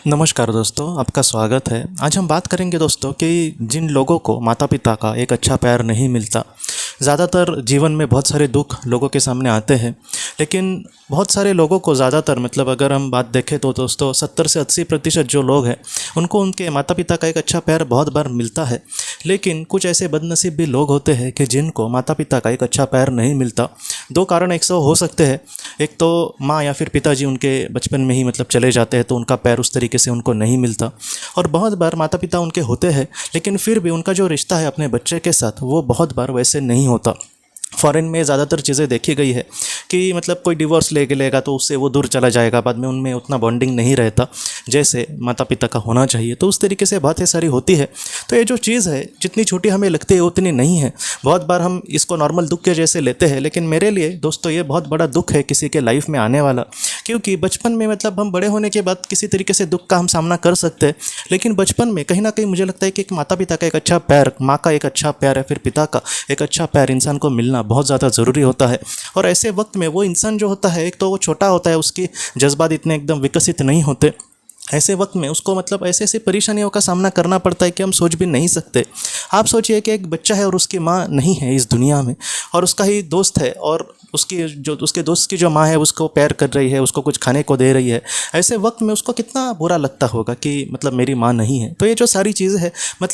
नमस्कार दोस्तों, आपका स्वागत है। आज हम बात करेंगे दोस्तों कि जिन लोगों को माता पिता का एक अच्छा प्यार नहीं मिलता। ज़्यादातर जीवन में बहुत सारे दुख लोगों के सामने आते हैं, लेकिन बहुत सारे लोगों को ज़्यादातर अगर हम बात देखें तो दोस्तों 70 से 80% जो लोग हैं उनको उनके माता पिता का एक अच्छा प्यार बहुत बार मिलता है। लेकिन कुछ ऐसे बदनसीब भी लोग होते हैं कि जिनको माता पिता का एक अच्छा प्यार नहीं मिलता। दो कारण एक सौ हो सकते हैं। एक तो माँ या फिर पिताजी उनके बचपन में ही चले जाते हैं तो उनका प्यार उस तरीके से उनको नहीं मिलता। और बहुत बार माता पिता उनके होते हैं लेकिन फिर भी उनका जो रिश्ता है अपने बच्चे के साथ वो बहुत बार वैसे नहीं होता। फ़ॉरेन में ज़्यादातर चीज़ें देखी गई है कि कोई डिवोर्स लेगा तो उससे वो दूर चला जाएगा, बाद में उनमें उतना बॉन्डिंग नहीं रहता जैसे माता पिता का होना चाहिए। तो उस तरीके से बातें सारी होती है। तो ये जो चीज़ है जितनी छोटी हमें लगती है उतनी नहीं है। बहुत बार हम इसको नॉर्मल दुख के जैसे लेते हैं, लेकिन मेरे लिए दोस्तों ये बहुत बड़ा दुख है किसी के लाइफ में आने वाला। क्योंकि बचपन में हम बड़े होने के बाद किसी तरीके से दुख का हम सामना कर सकते हैं, लेकिन बचपन में कहीं ना कहीं मुझे लगता है कि एक माता पिता का एक अच्छा प्यार, माँ का एक अच्छा प्यार या फिर पिता का एक अच्छा प्यार इंसान को मिलना बहुत ज़्यादा ज़रूरी होता है। और ऐसे वक्त में वो इंसान जो होता है, एक तो वो छोटा होता है, उसकी जज्बात इतने एकदम विकसित नहीं होते। ऐसे वक्त में उसको ऐसे ऐसी परेशानियों का सामना करना पड़ता है कि हम सोच भी नहीं सकते। आप सोचिए कि एक बच्चा है और उसकी माँ नहीं है इस दुनिया में, और उसका ही दोस्त है और उसके दोस्त की जो माँ है उसको प्यार कर रही है, उसको कुछ खाने को दे रही है। ऐसे वक्त में उसको कितना बुरा लगता होगा कि मेरी माँ नहीं है। तो ये जो सारी चीज़ें हैं,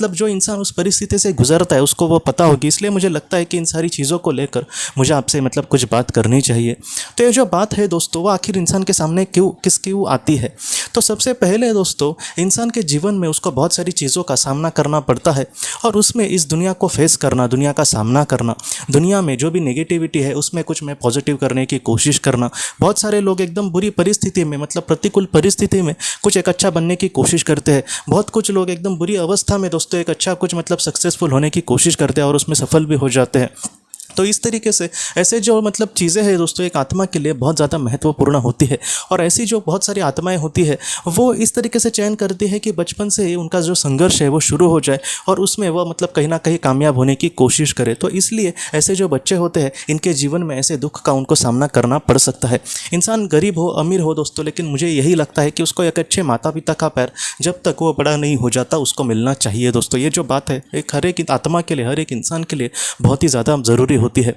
जो इंसान उस परिस्थिति से गुजरता है उसको वो पता होगी। इसलिए मुझे लगता है कि इन सारी चीज़ों को लेकर मुझे आपसे कुछ बात करनी चाहिए। तो ये जो बात है दोस्तों, वो आखिर इंसान के सामने क्यों आती है। तो सबसे पहले दोस्तों, इंसान के जीवन में उसको बहुत सारी चीज़ों का सामना करना पड़ता है, और उसमें इस दुनिया को फेस करना, दुनिया का सामना करना, दुनिया में जो भी नेगेटिविटी है उसमें कुछ में पॉजिटिव करने की कोशिश करना। बहुत सारे लोग एकदम बुरी परिस्थिति में, प्रतिकूल परिस्थिति में कुछ एक अच्छा बनने की कोशिश करते हैं। बहुत कुछ लोग एकदम बुरी अवस्था में दोस्तों एक अच्छा कुछ सक्सेसफुल होने की कोशिश करते हैं और उसमें सफल भी हो जाते हैं। तो इस तरीके से ऐसे जो चीज़ें हैं दोस्तों एक आत्मा के लिए बहुत ज़्यादा महत्वपूर्ण होती है। और ऐसी जो बहुत सारी आत्माएं होती है वो इस तरीके से चयन करती है कि बचपन से ही उनका जो संघर्ष है वो शुरू हो जाए और उसमें वो कहीं ना कहीं कामयाब होने की कोशिश करे। तो इसलिए ऐसे जो बच्चे होते हैं इनके जीवन में ऐसे दुख का उनको सामना करना पड़ सकता है। इंसान गरीब हो अमीर हो दोस्तों, लेकिन मुझे यही लगता है कि उसको एक अच्छे माता पिता का प्यार जब तक वो बड़ा नहीं हो जाता उसको मिलना चाहिए दोस्तों। ये जो बात है एक हर एक आत्मा के लिए, हर एक इंसान के लिए बहुत ही ज़्यादा ज़रूरी होती है।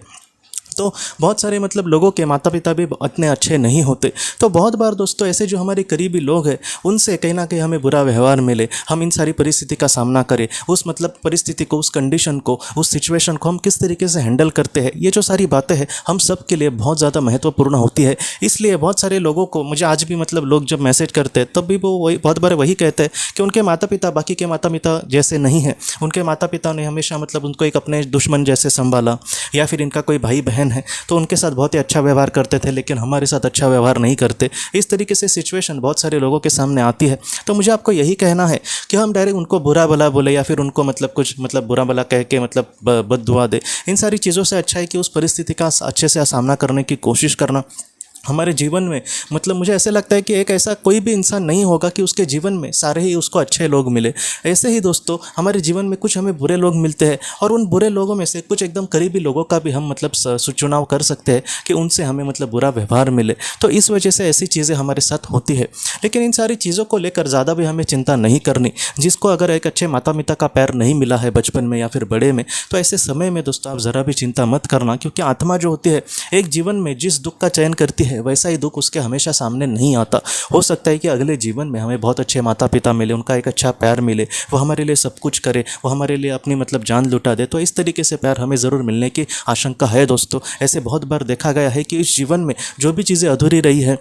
तो बहुत सारे लोगों के माता पिता भी इतने अच्छे नहीं होते। तो बहुत बार दोस्तों ऐसे जो हमारे करीबी लोग हैं उनसे कहीं ना कहीं हमें बुरा व्यवहार मिले, हम इन सारी परिस्थिति का सामना करें, उस परिस्थिति को, उस कंडीशन को, उस सिचुएशन को हम किस तरीके से हैंडल करते हैं, ये जो सारी बातें हैं हम सब के लिए बहुत ज़्यादा महत्वपूर्ण होती है। इसलिए बहुत सारे लोगों को मुझे आज भी लोग जब मैसेज करते हैं तब भी वो बहुत बार वही कहते हैं कि उनके माता पिता बाकी के माता पिता जैसे नहीं हैं। उनके माता पिता ने हमेशा उनको एक अपने दुश्मन जैसे संभाला, या फिर इनका कोई भाई बहन है तो उनके साथ बहुत ही अच्छा व्यवहार करते थे लेकिन हमारे साथ अच्छा व्यवहार नहीं करते। इस तरीके से सिचुएशन बहुत सारे लोगों के सामने आती है। तो मुझे आपको यही कहना है कि हम डायरेक्ट उनको बुरा भला बोले या फिर उनको कुछ बुरा भला कह के बद्दुआ दे। इन सारी चीज़ों से अच्छा है कि उस परिस्थिति का अच्छे से सामना करने की कोशिश करना। हमारे जीवन में मुझे ऐसे लगता है कि एक ऐसा कोई भी इंसान नहीं होगा कि उसके जीवन में सारे ही उसको अच्छे लोग मिले। ऐसे ही दोस्तों हमारे जीवन में कुछ हमें बुरे लोग मिलते हैं और उन बुरे लोगों में से कुछ एकदम करीबी लोगों का भी हम चुनाव कर सकते हैं कि उनसे हमें बुरा व्यवहार मिले। तो इस वजह से ऐसी चीज़ें हमारे साथ होती है। लेकिन इन सारी चीज़ों को लेकर ज़्यादा भी हमें चिंता नहीं करनी। जिसको अगर एक अच्छे माता पिता का प्यार नहीं मिला है बचपन में या फिर बड़े में, तो ऐसे समय में दोस्तों आप ज़रा भी चिंता मत करना, क्योंकि आत्मा जो होती है एक जीवन में जिस दुख का चयन करती है वैसा ही दुख उसके हमेशा सामने नहीं आता। हो सकता है कि अगले जीवन में हमें बहुत अच्छे माता पिता मिले, उनका एक अच्छा प्यार मिले, वो हमारे लिए सब कुछ करे, वो हमारे लिए अपनी जान लुटा दे। तो इस तरीके से प्यार हमें ज़रूर मिलने की आशंका है दोस्तों। ऐसे बहुत बार देखा गया है कि इस जीवन में जो भी चीज़ें अधूरी रही है,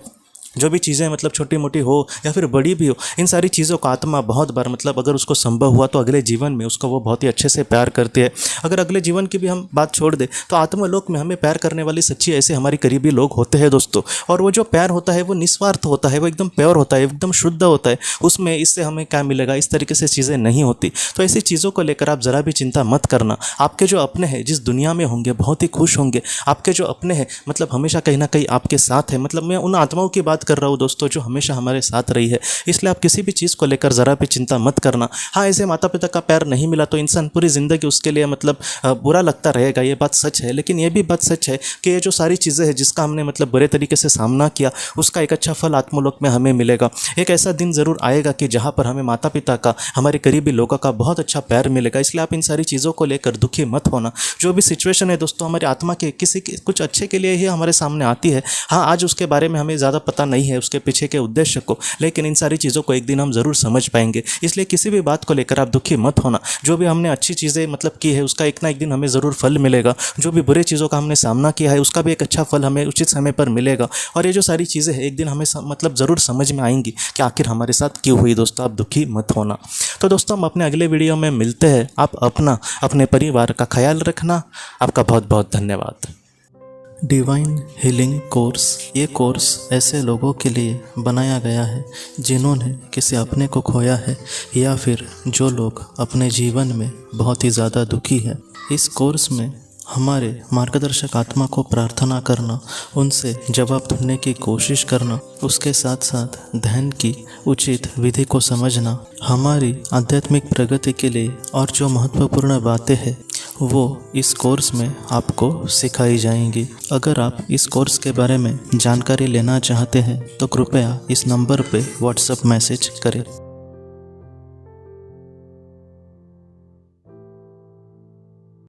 जो भी चीज़ें छोटी मोटी हो या फिर बड़ी भी हो, इन सारी चीज़ों का आत्मा बहुत बार अगर उसको संभव हुआ तो अगले जीवन में उसको वो बहुत ही अच्छे से प्यार करती है। अगर अगले जीवन की भी हम बात छोड़ दें तो आत्मलोक में हमें प्यार करने वाली सच्ची ऐसे हमारी करीबी लोग होते हैं दोस्तों। और वो जो प्यार होता है वो निस्वार्थ होता है, वो एकदम प्योर होता है, एकदम शुद्ध होता है। उसमें इससे हमें क्या मिलेगा, इस तरीके से चीज़ें नहीं होती। तो ऐसी चीज़ों को लेकर आप ज़रा भी चिंता मत करना। आपके जो अपने हैं जिस दुनिया में होंगे बहुत ही खुश होंगे। आपके जो अपने हैं हमेशा कहीं ना कहीं आपके साथ है। मैं उन आत्माओं की बात बात कर रहा हूँ दोस्तों जो हमेशा हमारे साथ रही है। इसलिए आप किसी भी चीज़ को लेकर ज़रा भी चिंता मत करना। हाँ, ऐसे माता पिता का प्यार नहीं मिला तो इंसान पूरी ज़िंदगी उसके लिए मतलब बुरा लगता रहेगा, ये बात सच है। लेकिन ये भी बात सच है कि ये जो सारी चीज़ें हैं जिसका हमने मतलब बुरे तरीके से सामना किया, उसका एक अच्छा फल आत्मलोक में हमें मिलेगा। एक ऐसा दिन ज़रूर आएगा कि जहाँ पर हमें माता पिता का, हमारे करीबी लोगों का बहुत अच्छा प्यार मिलेगा। इसलिए आप इन सारी चीज़ों को लेकर दुखी मत होना। जो भी सिचुएशन है दोस्तों हमारी आत्मा के किसी के कुछ अच्छे के लिए ही हमारे सामने आती है। हाँ, आज उसके बारे में हमें ज़्यादा पता नहीं है, उसके पीछे के उद्देश्य को, लेकिन इन सारी चीज़ों को एक दिन हम ज़रूर समझ पाएंगे। इसलिए किसी भी बात को लेकर आप दुखी मत होना। जो भी हमने अच्छी चीज़ें मतलब की है उसका एक ना एक दिन हमें ज़रूर फल मिलेगा। जो भी बुरे चीज़ों का हमने सामना किया है उसका भी एक अच्छा फल हमें उचित समय पर मिलेगा। और ये जो सारी चीज़ें हैं एक दिन हमें मतलब ज़रूर समझ में आएंगी कि आखिर हमारे साथ क्यों हुई। दोस्तों आप दुखी मत होना। तो दोस्तों हम अपने अगले वीडियो में मिलते हैं। आप अपने परिवार का ख्याल रखना। आपका बहुत बहुत धन्यवाद। डिवाइन हीलिंग कोर्स, ये कोर्स ऐसे लोगों के लिए बनाया गया है जिन्होंने किसी अपने को खोया है या फिर जो लोग अपने जीवन में बहुत ही ज़्यादा दुखी है। इस कोर्स में हमारे मार्गदर्शक आत्मा को प्रार्थना करना, उनसे जवाब ढूंढने की कोशिश करना, उसके साथ साथ ध्यान की उचित विधि को समझना हमारी आध्यात्मिक प्रगति के लिए और जो महत्वपूर्ण बातें हैं वो इस कोर्स में आपको सिखाई जाएंगी। अगर आप इस कोर्स के बारे में जानकारी लेना चाहते हैं तो कृपया इस नंबर पे व्हाट्सएप मैसेज करें।